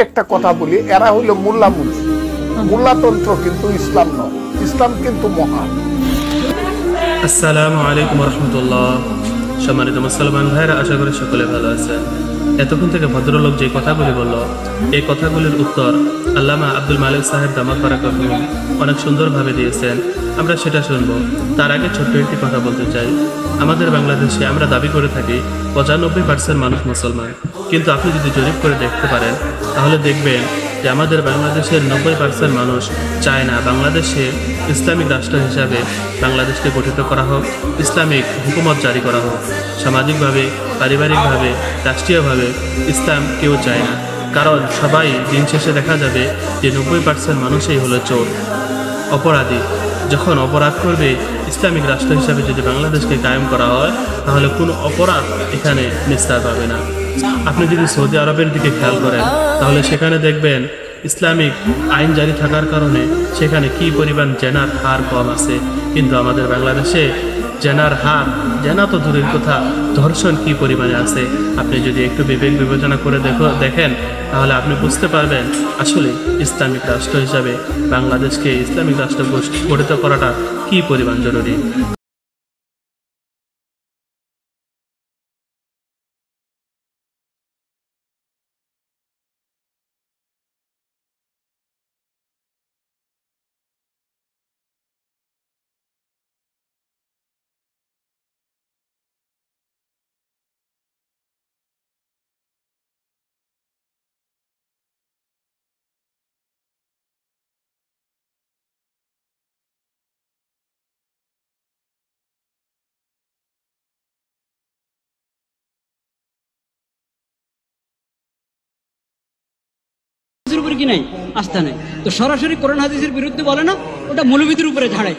একটা কথা বলি, এরা হইলো মোল্লা মুন্সি, মোল্লাতন্ত্র কিন্তু ইসলাম নয়, ইসলাম কিন্তু মহান। আসসালামু আলাইকুম রহমতুল্লাহ। সম্মানিত মুসলমান ভাইরা, আশা করি সকলে ভালো আছেন। এতক্ষণ থেকে ভদ্রলোক যে কথাগুলি বলল, এই কথাগুলির উত্তর আল্লামা আব্দুল মালিক সাহেব দামাত বারাকাতুহু অনেক সুন্দরভাবে দিয়েছেন। আমরা সেটা শুনব। তার আগে ছোট্ট একটি কথা বলতে চাই। আমাদের বাংলাদেশে আমরা দাবি করে থাকি 95% মানুষ মুসলমান, কিন্তু আপনি যদি জরিপ করে দেখতে পারেন তাহলে দেখবেন যে আমাদের বাংলাদেশের 90% মানুষ চায় না বাংলাদেশে ইসলামিক রাষ্ট্র হিসাবে বাংলাদেশকে গঠিত করা হোক, ইসলামিক হুকুমত জারি করা হোক। সামাজিকভাবে, পারিবারিকভাবে, রাষ্ট্রীয়ভাবে ইসলাম কেউ চায় না, কারণ সবাই দিন শেষে দেখা যাবে যে 90% মানুষই হলো চোর, অপরাধী। যখন অপরাধ করবে, ইসলামিক রাষ্ট্র হিসাবে যদি বাংলাদেশকে কায়েম করা হয় তাহলে কোনো অপরাধ এখানে নিস্তার পাবে না। আপনি যদি সৌদি আরবের দিকে খেয়াল করেন তাহলে সেখানে দেখবেন ইসলামিক আইন জারি থাকার কারণে সেখানে কি পরিমাণ জেনার হার কম আছে, কিন্তু আমাদের বাংলাদেশে জেনার হার, জেনা তো দূরের কথা, ধর্ষণ কি পরিমাণে আছে। আপনি যদি একটু বিবেক বিবেচনা করে দেখেন তাহলে আপনি বুঝতে পারবেন আসলে ইসলামিক রাষ্ট্র হিসাবে বাংলাদেশকে ইসলামিক রাষ্ট্র গঠিত করাটা কি পরিমাণ জরুরি। উপরে কি নাই, আস্থা নাই, তো সরাসরি কোরআন হাদিসের বিরুদ্ধে বলে না, ওটা মৌলবীদের উপরে ঝাড়ায়।